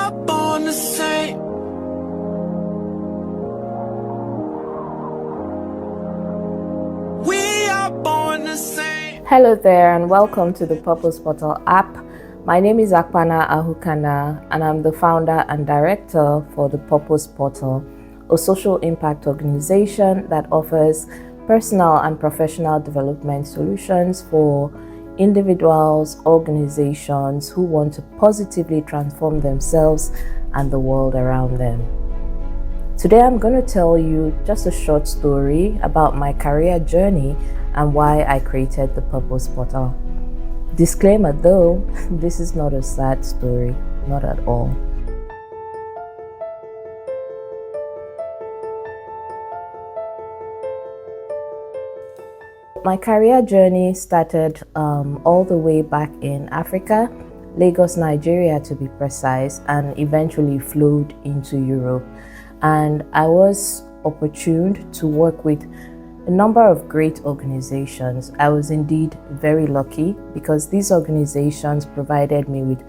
are born the same. We are born the same. Hello there and welcome to the Purpose Portal app. My name is Akpana Ahukana and I'm the founder and director for the Purpose Portal, a social impact organization that offers personal and professional development solutions for individuals, organizations who want to positively transform themselves and the world around them. Today I'm going to tell you just a short story about my career journey and why I created the Purpose Portal. Disclaimer though, this is not a sad story, not at all. My career journey started all the way back in Africa, Lagos, Nigeria to be precise, and eventually flowed into Europe. And I was opportuned to work with a number of great organizations. I was indeed very lucky because these organizations provided me with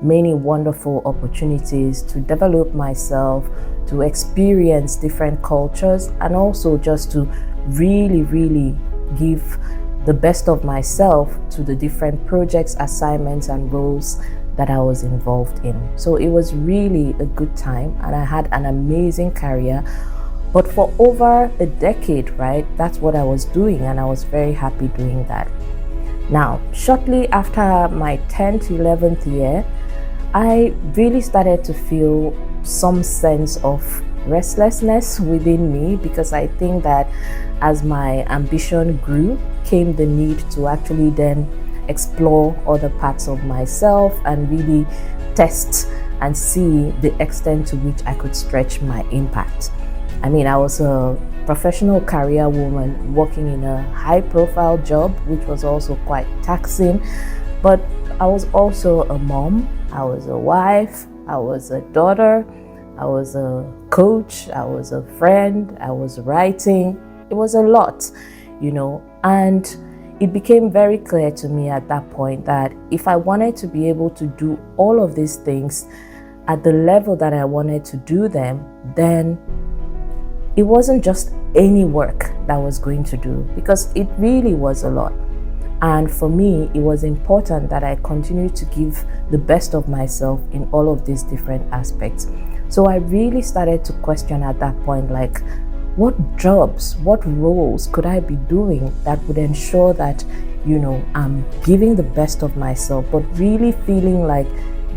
many wonderful opportunities to develop myself, to experience different cultures, and also just to really give the best of myself to the different projects, assignments, and roles that I was involved in. So it was really a good time and I had an amazing career. But for over a decade, right, that's what I was doing and I was very happy doing that. Now, shortly after my 10th, 11th year, I really started to feel some sense of restlessness within me because I think that as my ambition grew, came the need to actually then explore other parts of myself and really test and see the extent to which I could stretch my impact. I mean, I was a professional career woman working in a high-profile job, which was also quite taxing, but I was also a mom, I was a wife, I was a daughter, I was a coach, I was a friend, I was writing. It was a lot, and it became very clear to me at that point that if I wanted to be able to do all of these things at the level that I wanted to do them, then it wasn't just any work that I was going to do, because it really was a lot. And for me, it was important that I continue to give the best of myself in all of these different aspects. So I really started to question at that point, like, what jobs, what roles could I be doing that would ensure that, I'm giving the best of myself, but really feeling like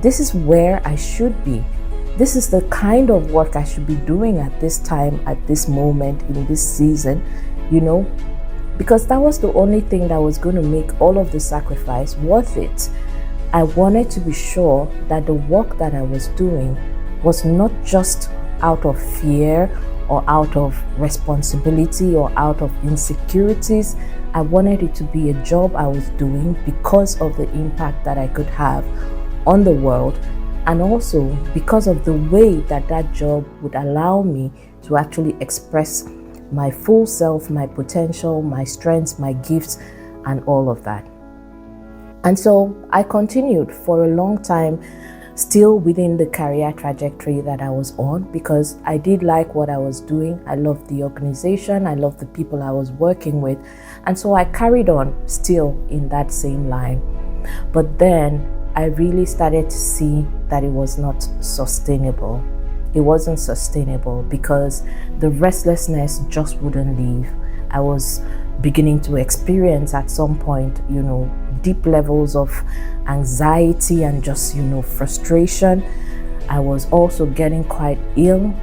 this is where I should be. This is the kind of work I should be doing at this time, at this moment, in this season, because that was the only thing that was going to make all of the sacrifice worth it. I wanted to be sure that the work that I was doing was not just out of fear or out of responsibility or out of insecurities. I wanted it to be a job I was doing because of the impact that I could have on the world, and also because of the way that that job would allow me to actually express my full self, my potential, my strengths, my gifts, and all of that. And so I continued for a long time, still within the career trajectory that I was on, because I did like what I was doing. I loved the organization, I loved the people I was working with, and so I carried on still in that same line. But then I really started to see that it was not sustainable. It wasn't sustainable because the restlessness just wouldn't leave. I was beginning to experience at some point, deep levels of anxiety and just, frustration. I was also getting quite ill.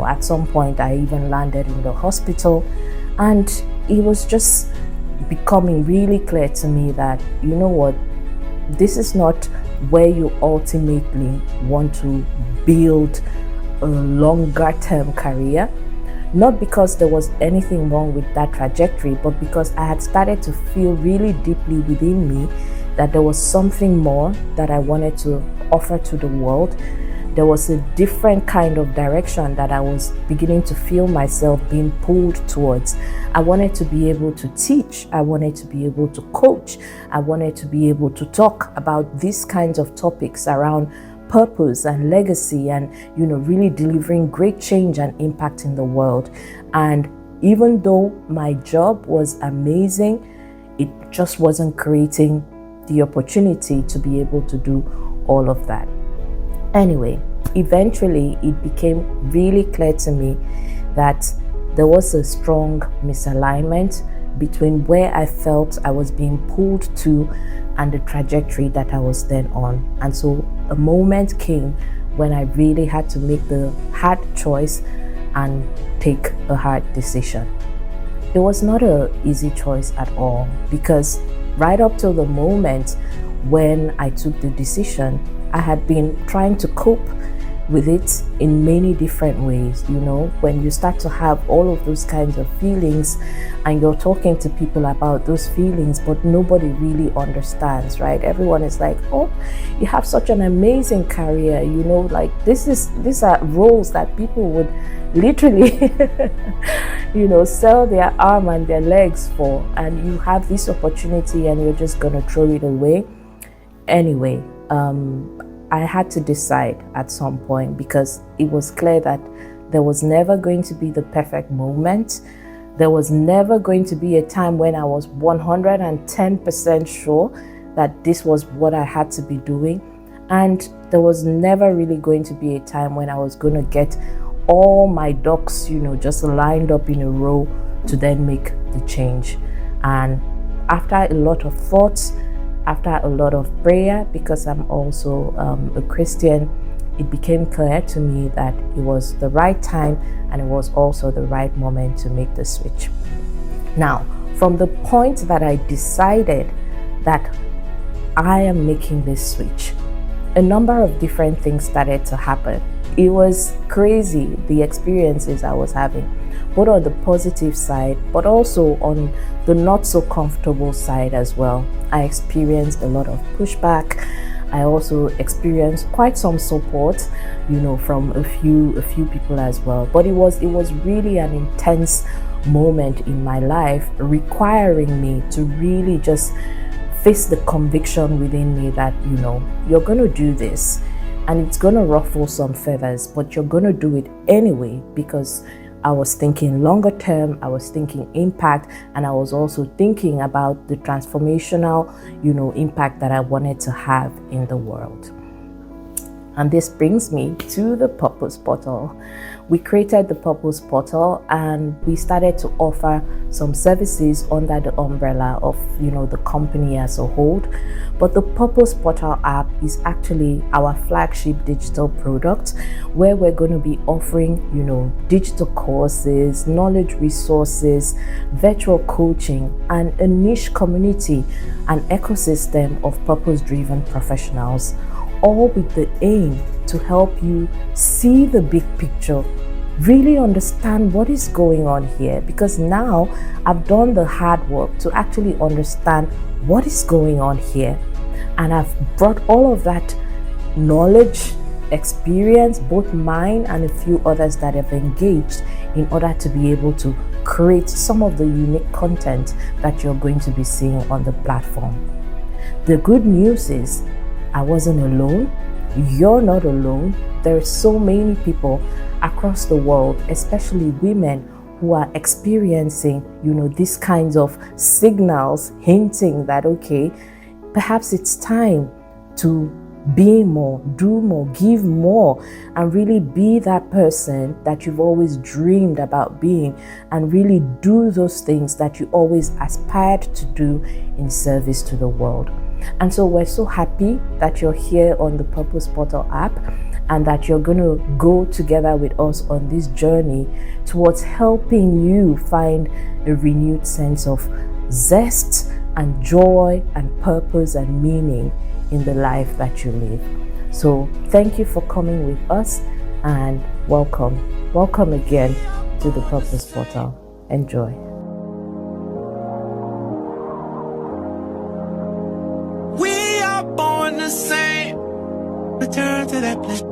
At some point I even landed in the hospital, and it was just becoming really clear to me that, this is not where you ultimately want to build a longer term career. Not because there was anything wrong with that trajectory, but because I had started to feel really deeply within me that there was something more that I wanted to offer to the world. There was a different kind of direction that I was beginning to feel myself being pulled towards. I wanted to be able to teach. I wanted to be able to coach. I wanted to be able to talk about these kinds of topics around purpose and legacy, and really delivering great change and impact in the world. And even though my job was amazing, it just wasn't creating the opportunity to be able to do all of that. Anyway, eventually it became really clear to me that there was a strong misalignment between where I felt I was being pulled to and the trajectory that I was then on. And so a moment came when I really had to make the hard choice and take a hard decision. It was not an easy choice at all, because right up till the moment when I took the decision, I had been trying to cope with it in many different ways. When you start to have all of those kinds of feelings and you're talking to people about those feelings, but nobody really understands, right? Everyone is like, oh, you have such an amazing career, like these are roles that people would literally sell their arm and their legs for, and you have this opportunity and you're just gonna throw it away. Anyway, I had to decide at some point, because it was clear that there was never going to be the perfect moment. There was never going to be a time when I was 110% sure that this was what I had to be doing. And there was never really going to be a time when I was going to get all my ducks, just lined up in a row to then make the change. And after a lot of thoughts, after a lot of prayer, because I'm also a Christian, it became clear to me that it was the right time and it was also the right moment to make the switch. Now, from the point that I decided that I am making this switch, a number of different things started to happen. It was crazy, the experiences I was having, both on the positive side, but also on the not so comfortable side as well. I experienced a lot of pushback. I also experienced quite some support, from a few people as well. But it was really an intense moment in my life, requiring me to really just face the conviction within me that, you're going to do this and it's going to ruffle some feathers, but you're going to do it anyway, because I was thinking longer term, I was thinking impact, and I was also thinking about the transformational, impact that I wanted to have in the world. And this brings me to the Purpose Portal. We created the Purpose Portal and we started to offer some services under the umbrella of, the company as a whole. But the Purpose Portal app is actually our flagship digital product, where we're going to be offering, digital courses, knowledge resources, virtual coaching, and a niche community, an ecosystem of purpose-driven professionals, all with the aim to help you see the big picture, really understand what is going on here, because now I've done the hard work to actually understand what is going on here, and I've brought all of that knowledge, experience, both mine and a few others that have engaged, in order to be able to create some of the unique content that you're going to be seeing on the platform. The good news is I wasn't alone. You're not alone. There are so many people across the world, especially women, who are experiencing, these kinds of signals hinting that, okay, perhaps it's time to be more, do more, give more, and really be that person that you've always dreamed about being, and really do those things that you always aspired to do in service to the world. And so we're so happy that you're here on the Purpose Portal app, and that you're going to go together with us on this journey towards helping you find a renewed sense of zest and joy and purpose and meaning in the life that you live. So thank you for coming with us, and welcome again to the Purpose Portal. Enjoy. We are born the same. Return to that place.